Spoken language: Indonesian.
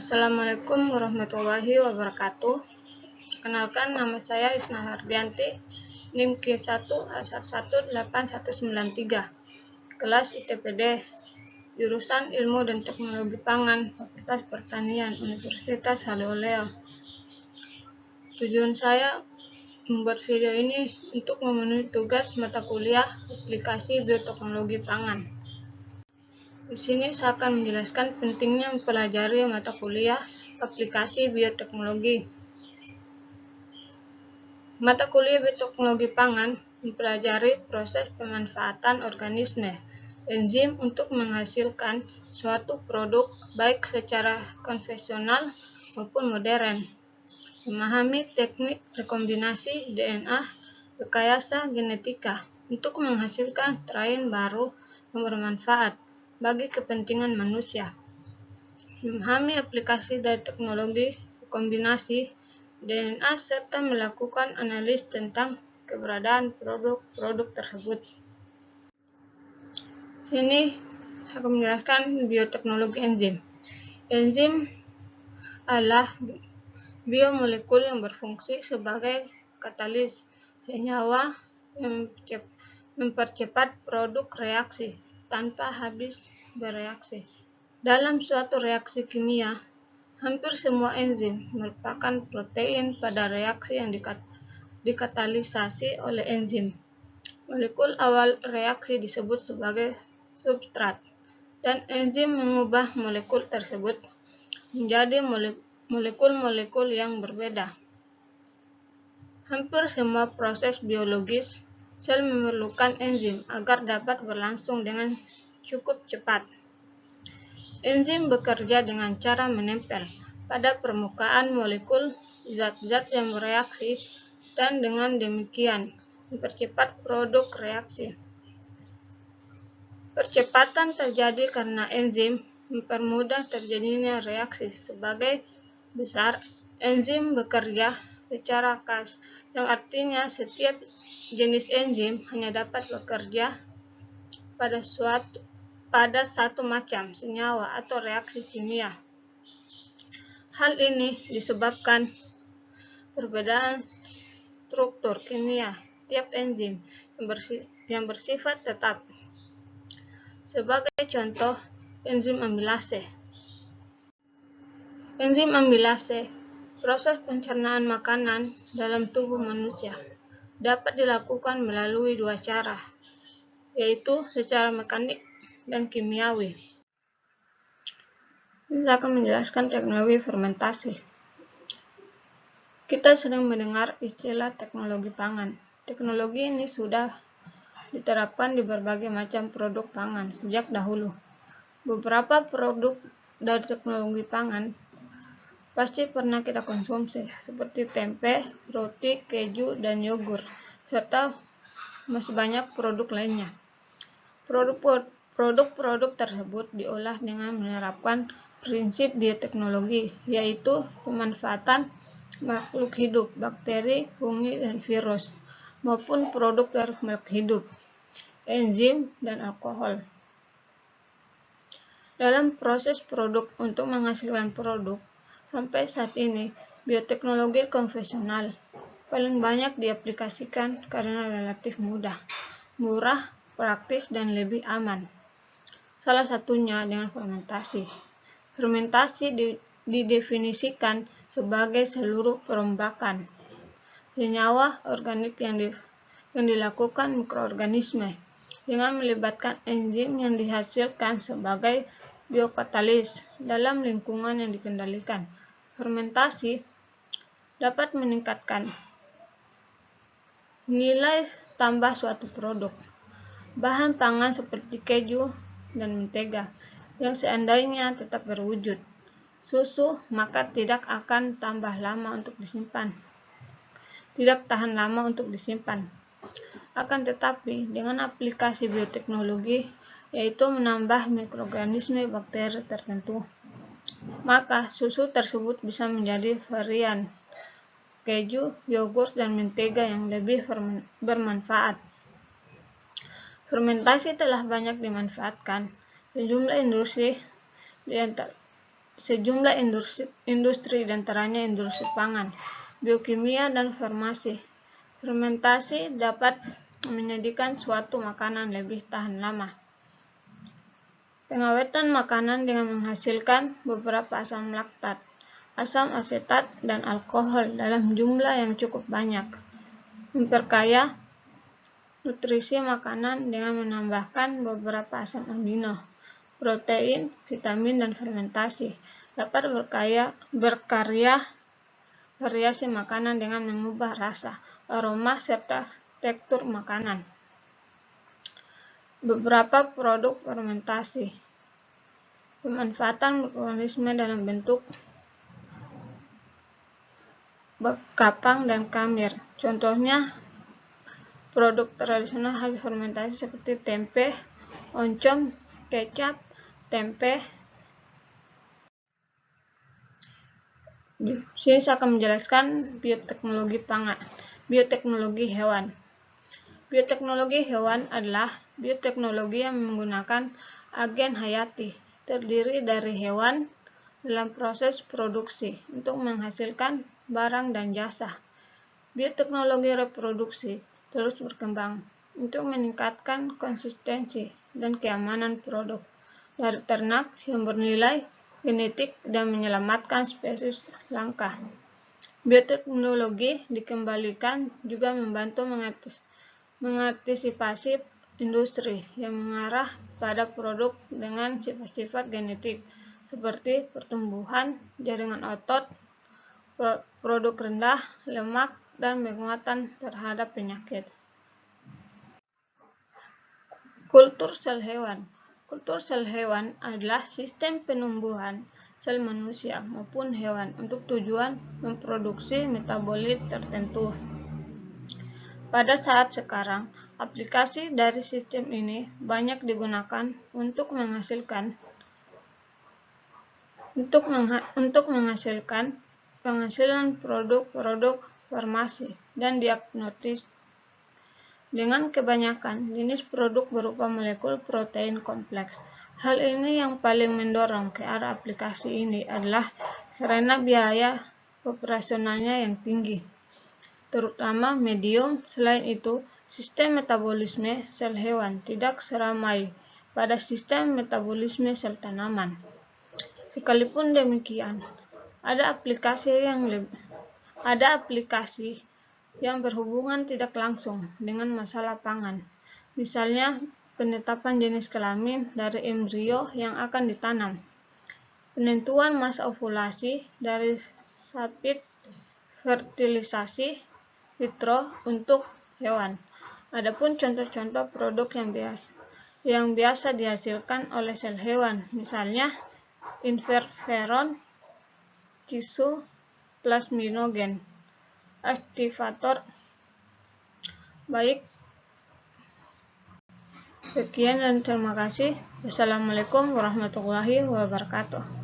Assalamualaikum warahmatullahi wabarakatuh. Kenalkan, nama saya Isna Hardianti, NIM Q1A18193, kelas ITPD, jurusan Ilmu dan Teknologi Pangan, Fakultas Pertanian, Universitas Haloleo. Tujuan saya membuat video ini untuk memenuhi tugas mata kuliah aplikasi bioteknologi pangan. Di sini saya akan menjelaskan pentingnya mempelajari mata kuliah aplikasi bioteknologi. Mata kuliah bioteknologi pangan mempelajari proses pemanfaatan organisme enzim untuk menghasilkan suatu produk baik secara konvensional maupun modern. Memahami teknik rekombinasi DNA, rekayasa genetika untuk menghasilkan strain baru yang bermanfaat bagi kepentingan manusia. Memahami aplikasi dari teknologi rekombinasi DNA serta melakukan analisis tentang keberadaan produk-produk tersebut. Sini saya akan menjelaskan bioteknologi enzim. Enzim adalah biomolekul yang berfungsi sebagai katalis senyawa yang mempercepat produk reaksi tanpa habis bereaksi. Dalam suatu reaksi kimia, hampir semua enzim merupakan protein pada reaksi yang dikatalisasi oleh enzim. Molekul awal reaksi disebut sebagai substrat, dan enzim mengubah molekul tersebut menjadi molekul-molekul yang berbeda. Hampir semua proses biologis, sel memerlukan enzim agar dapat berlangsung dengan cukup cepat. Enzim bekerja dengan cara menempel pada permukaan molekul zat-zat yang bereaksi dan dengan demikian mempercepat produk reaksi. Percepatan terjadi karena enzim mempermudah terjadinya reaksi. Sebagai besar, enzim bekerja secara khas, yang artinya setiap jenis enzim hanya dapat bekerja pada satu macam senyawa atau reaksi kimia. Hal ini disebabkan perbedaan struktur kimia tiap enzim yang bersifat tetap. Sebagai contoh, enzim amilase. Enzim amilase, proses pencernaan makanan dalam tubuh manusia, dapat dilakukan melalui dua cara, yaitu secara mekanik dan kimiawi. Saya akan menjelaskan teknologi fermentasi. Kita sering mendengar istilah teknologi pangan. Teknologi ini sudah diterapkan di berbagai macam produk pangan sejak dahulu. Beberapa produk dari teknologi pangan pasti pernah kita konsumsi, seperti tempe, roti, keju, dan yogurt, serta masih banyak produk lainnya. Produk-produk tersebut diolah dengan menerapkan prinsip bioteknologi, yaitu pemanfaatan makhluk hidup, bakteri, fungi, dan virus, maupun produk dari makhluk hidup, enzim, dan alkohol. Dalam proses produk untuk menghasilkan produk, sampai saat ini, bioteknologi konvensional paling banyak diaplikasikan karena relatif mudah, murah, praktis, dan lebih aman. Salah satunya dengan fermentasi. Fermentasi didefinisikan sebagai seluruh perombakan senyawa organik yang dilakukan mikroorganisme dengan melibatkan enzim yang dihasilkan sebagai biokatalis dalam lingkungan yang dikendalikan. Fermentasi dapat meningkatkan nilai tambah suatu produk. Bahan pangan seperti keju dan mentega yang seandainya tetap berwujud. Susu maka tidak akan tahan lama untuk disimpan. Akan tetapi, dengan aplikasi bioteknologi, yaitu menambah mikroorganisme bakteri tertentu, maka susu tersebut bisa menjadi varian keju, yogurt, dan mentega yang lebih bermanfaat. Fermentasi telah banyak dimanfaatkan sejumlah industri, sejumlah industri diantaranya industri pangan, biokimia, dan farmasi. Fermentasi dapat menjadikan suatu makanan lebih tahan lama. Pengawetan makanan dengan menghasilkan beberapa asam laktat, asam asetat, dan alkohol dalam jumlah yang cukup banyak. Memperkaya nutrisi makanan dengan menambahkan beberapa asam amino, protein, vitamin, dan fermentasi. Dapat berkarya variasi makanan dengan mengubah rasa, aroma, serta tekstur makanan. Beberapa produk fermentasi. Pemanfaatan mikroorganisme dalam bentuk kapang dan kamir. Contohnya produk tradisional hasil fermentasi seperti tempe, oncom, kecap, tempe. Di sini saya akan menjelaskan bioteknologi pangan, bioteknologi hewan. Bioteknologi hewan adalah bioteknologi yang menggunakan agen hayati terdiri dari hewan dalam proses produksi untuk menghasilkan barang dan jasa. Bioteknologi reproduksi terus berkembang untuk meningkatkan konsistensi dan keamanan produk dari ternak yang bernilai genetik dan menyelamatkan spesies langka. Bioteknologi dikembalikan juga membantu mengantisipasi industri yang mengarah pada produk dengan sifat-sifat genetik seperti pertumbuhan jaringan otot, produk rendah lemak, dan penguatan terhadap penyakit. Kultur sel hewan. Kultur sel hewan adalah sistem penumbuhan sel manusia maupun hewan untuk tujuan memproduksi metabolit tertentu. Pada saat sekarang, aplikasi dari sistem ini banyak digunakan untuk menghasilkan penghasilan produk-produk farmasi dan diagnostik. Dengan kebanyakan jenis produk berupa molekul protein kompleks. Hal ini yang paling mendorong ke arah aplikasi ini adalah karena biaya operasionalnya yang tinggi, terutama medium. Selain itu, sistem metabolisme sel hewan tidak seramai pada sistem metabolisme sel tanaman. Sekalipun demikian, ada aplikasi yang berhubungan tidak langsung dengan masalah pangan. Misalnya, penetapan jenis kelamin dari embrio yang akan ditanam, penentuan masa ovulasi dari sapi, fertilisasi vitro untuk hewan. Adapun contoh-contoh produk yang biasa dihasilkan oleh sel hewan, misalnya interferon, tisu plasminogen, aktivator. Baik, sekian dan terima kasih. Wassalamualaikum warahmatullahi wabarakatuh.